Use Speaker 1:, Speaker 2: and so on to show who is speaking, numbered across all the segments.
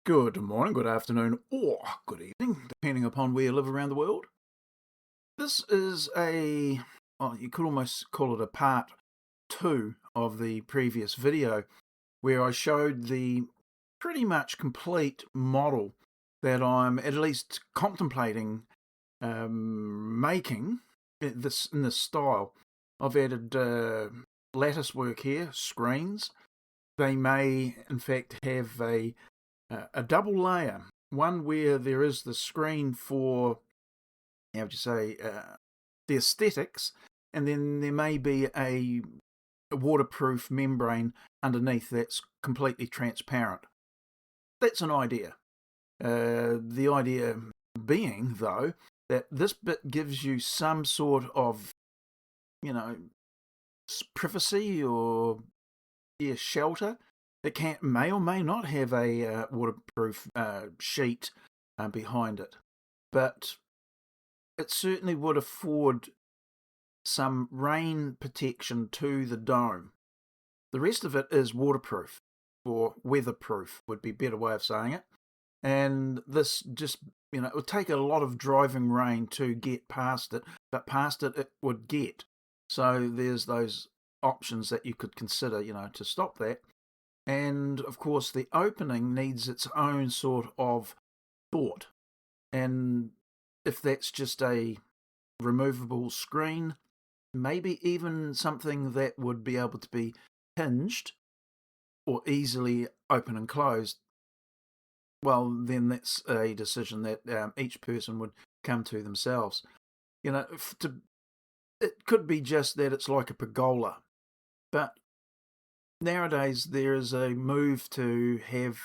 Speaker 1: Good morning, good afternoon, or good evening, depending upon where you live around the world. This is you could almost call it a part two of the previous video, where I showed the pretty much complete model that I'm at least contemplating making in this style. I've added lattice work here, screens. They may, in fact, have a double layer, one where there is the screen for, how would you say, the aesthetics, and then there may be a waterproof membrane underneath that's completely transparent. That's an idea. The idea being, though, that this bit gives you some sort of, privacy or shelter. It may or may not have a waterproof sheet behind it, but it certainly would afford some rain protection to the dome. The rest of it is waterproof, or weatherproof would be a better way of saying it. And this just, it would take a lot of driving rain to get past it, but past it would get. So there's those options that you could consider, to stop that. And of course, the opening needs its own sort of thought. And if that's just a removable screen, maybe even something that would be able to be hinged or easily open and closed, well, then that's a decision that each person would come to themselves. It could be just that it's like a pergola, but nowadays there is a move to have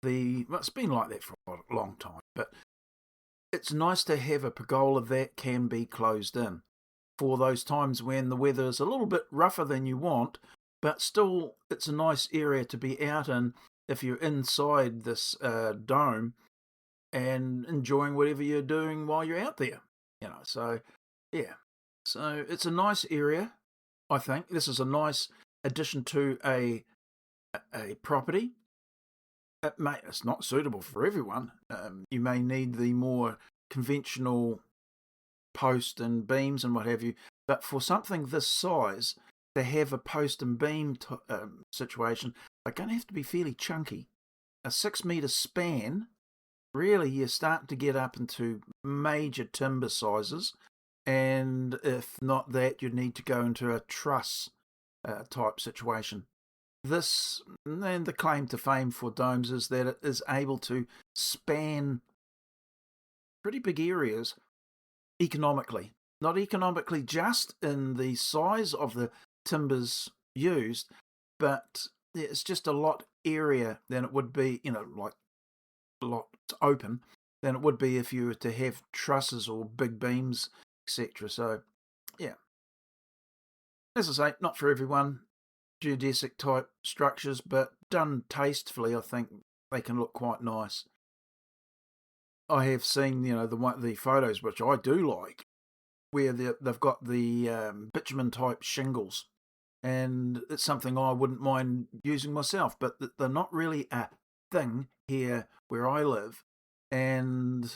Speaker 1: it's been like that for a long time, but it's nice to have a pergola that can be closed in for those times when the weather is a little bit rougher than you want, but still it's a nice area to be out in if you're inside this dome and enjoying whatever you're doing while you're out there. So yeah. So it's a nice area, I think. This is a nice addition to a property. It's not suitable for everyone. You may need the more conventional post and beams and what have you, but for something this size, to have a post and beam situation, they're going to have to be fairly chunky. A 6 metre span, really you're starting to get up into major timber sizes, and if not that, you need to go into a truss type situation. This, and the claim to fame for domes, is that it is able to span pretty big areas economically. Not economically just in the size of the timbers used, but it's just a lot area than it would be, like a lot open than it would be if you were to have trusses or big beams, etc. So, yeah. As I say, not for everyone, geodesic type structures, but done tastefully, I think they can look quite nice. I have seen, the photos, which I do like, where they've got the bitumen type shingles, and it's something I wouldn't mind using myself, but they're not really a thing here where I live, and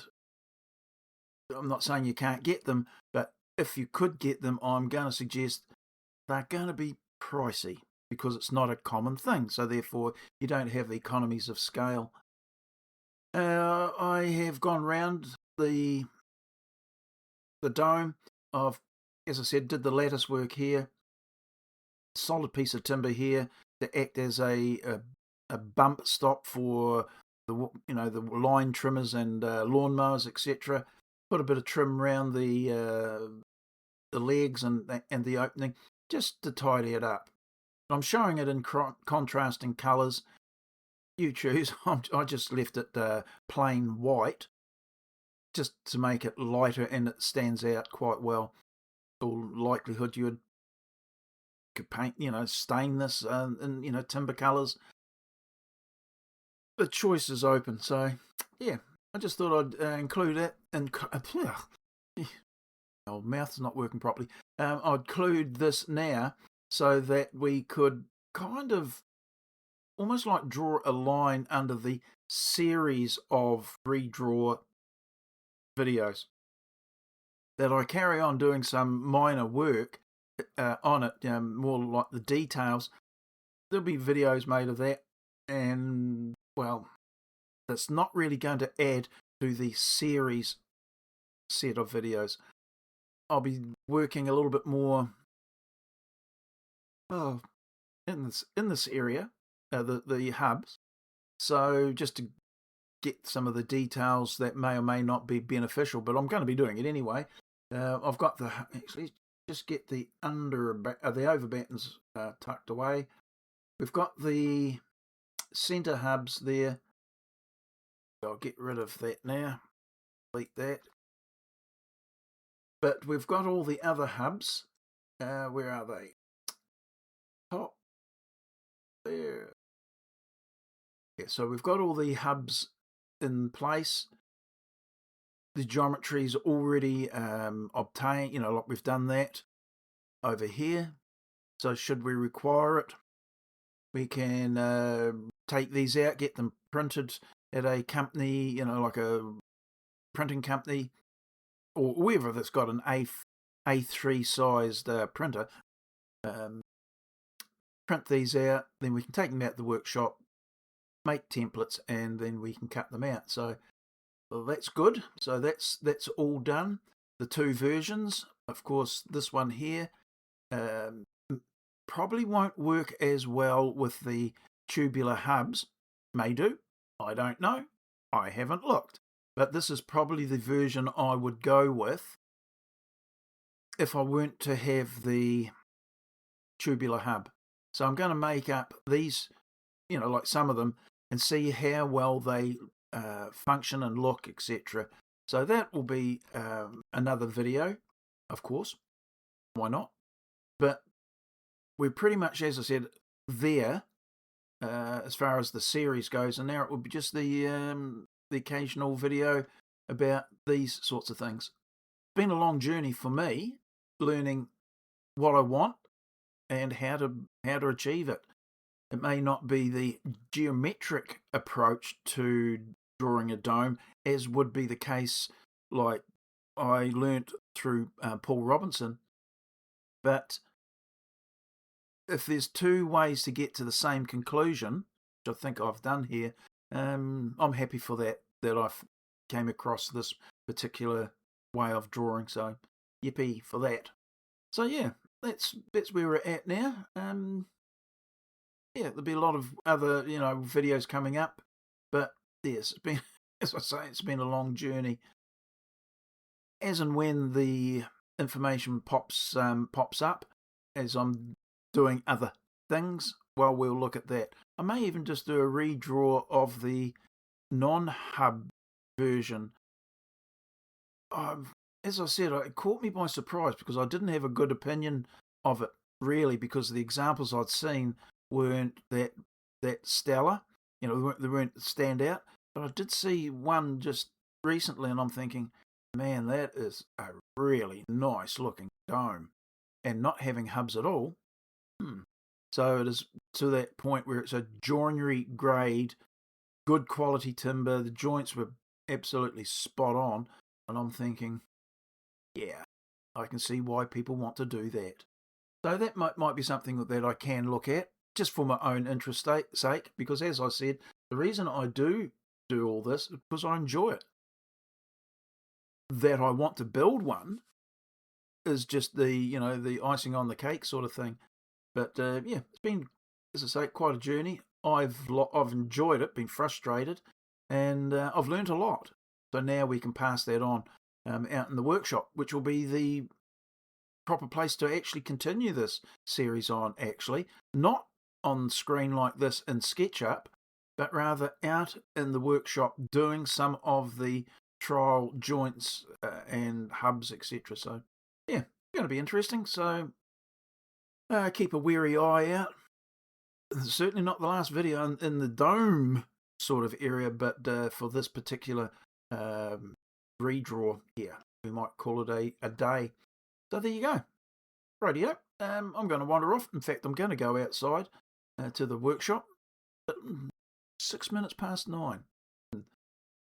Speaker 1: I'm not saying you can't get them, but if you could get them, I'm going to suggest they're going to be pricey because it's not a common thing, so therefore you don't have the economies of scale. I have gone round the dome. As I said, did the lattice work here, solid piece of timber here to act as a bump stop for the line trimmers and lawnmowers, etc. Put a bit of trim around the legs and the opening just to tidy it up. I'm showing it in contrasting colours. You choose. I just left it plain white just to make it lighter, and it stands out quite well. All likelihood you could paint, stain this in, timber colours. The choice is open, so yeah, I just thought I'd include it. And old mouth's not working properly. I'd include this now so that we could kind of almost like draw a line under the series of redraw videos, that I carry on doing some minor work on it, more like the details. There'll be videos made of that, and, well, that's not really going to add to the series set of videos. I'll be working a little bit more in this area, the hubs. So just to get some of the details that may or may not be beneficial, but I'm going to be doing it anyway. I've got actually just get the over buttons tucked away. We've got the center hubs there. I'll get rid of that now. Delete that. But we've got all the other hubs. Where are they? Top there. Yeah, so we've got all the hubs in place. The geometry's already obtained, like we've done that over here. So should we require it, we can take these out, get them printed at a company, like a printing company, or whoever that's got an A3 sized printer. Print these out, then we can take them out to the workshop, make templates, and then we can cut them out. So that's good. So that's all done. The two versions, of course, this one here probably won't work as well with the tubular hubs. May do. I don't know. I haven't looked. But this is probably the version I would go with if I weren't to have the tubular hub. So I'm going to make up these, like some of them, and see how well they function and look, etc. So that will be another video, of course. Why not? But we're pretty much, as I said, there as far as the series goes, and now it will be just the occasional video about these sorts of things. It's been a long journey for me, learning what I want and how to achieve it. It may not be the geometric approach to drawing a dome, as would be the case like I learnt through Paul Robinson. But if there's two ways to get to the same conclusion, which I think I've done here, I'm happy for that I've came across this particular way of drawing. So yippee for that. So yeah, that's where we're at now. Yeah, there'll be a lot of other videos coming up, but yes, it's been, as I say, it's been a long journey. As and when the information pops up as I'm doing other things, well, we'll look at that. I may even just do a redraw of the non-hub version. As I said, it caught me by surprise because I didn't have a good opinion of it, really, because the examples I'd seen weren't that stellar. They weren't standout. But I did see one just recently, and I'm thinking, man, that is a really nice looking dome. And not having hubs at all. So it is to that point where it's a joinery grade, good quality timber. The joints were absolutely spot on. And I'm thinking, yeah, I can see why people want to do that. So that might be something that I can look at, just for my own interest sake, because as I said, the reason I do all this is because I enjoy it. That I want to build one is just the icing on the cake sort of thing. But yeah, it's been, as I say, quite a journey. I've enjoyed it, been frustrated, and I've learnt a lot. So now we can pass that on out in the workshop, which will be the proper place to actually continue this series on, actually. Not on screen like this in SketchUp, but rather out in the workshop doing some of the trial joints and hubs, etc. So, yeah, going to be interesting. So, keep a wary eye out. Certainly not the last video in the dome sort of area, but for this particular redraw here, we might call it a day. So there you go. Rightio. I'm going to wander off. In fact, I'm going to go outside to the workshop 6 minutes past 9.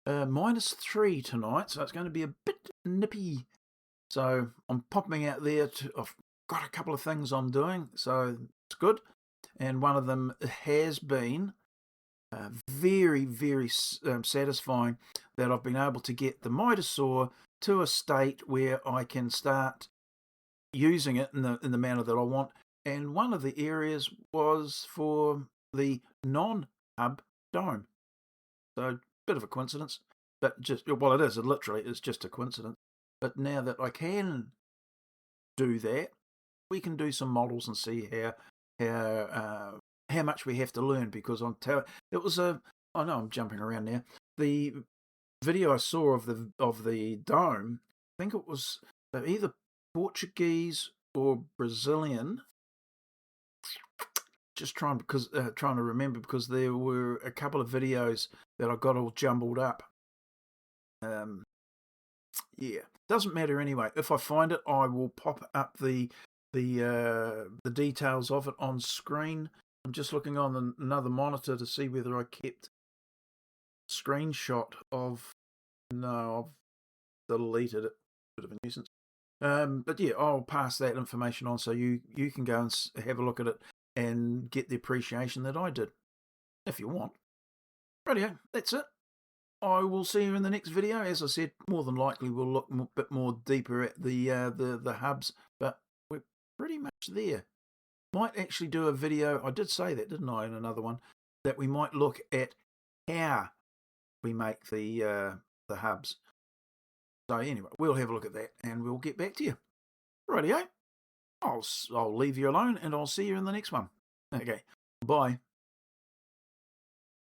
Speaker 1: -3 tonight, so it's going to be a bit nippy. So I'm popping out there. I've got a couple of things I'm doing, so it's good. And one of them has been very, very satisfying that I've been able to get the miter saw to a state where I can start using it in the manner that I want. And one of the areas was for the non-hub dome. So, bit of a coincidence, but it is. It literally is just a coincidence. But now that I can do that, we can do some models and see how much we have to learn. Because it was a. I know I'm jumping around now. The video I saw of the dome, I think it was either Portuguese or Brazilian. Just trying to remember, because there were a couple of videos that I got all jumbled up. Yeah, doesn't matter anyway. If I find it, I will pop up the details of it on screen. I'm just looking on another monitor to see whether I kept a screenshot of. No, I've deleted it. Bit of a nuisance. But yeah, I'll pass that information on so you can go and have a look at it and get the appreciation that I did, if you want. Rightio, that's it. I will see you in the next video. As I said, more than likely we'll look a bit more deeper at the hubs, but we're pretty much there. Might actually do a video. I did say that, didn't I, in another one, that we might look at how we make the hubs. So anyway, we'll have a look at that and we'll get back to you. Rightio. I'll leave you alone and I'll see you in the next one. Okay, bye.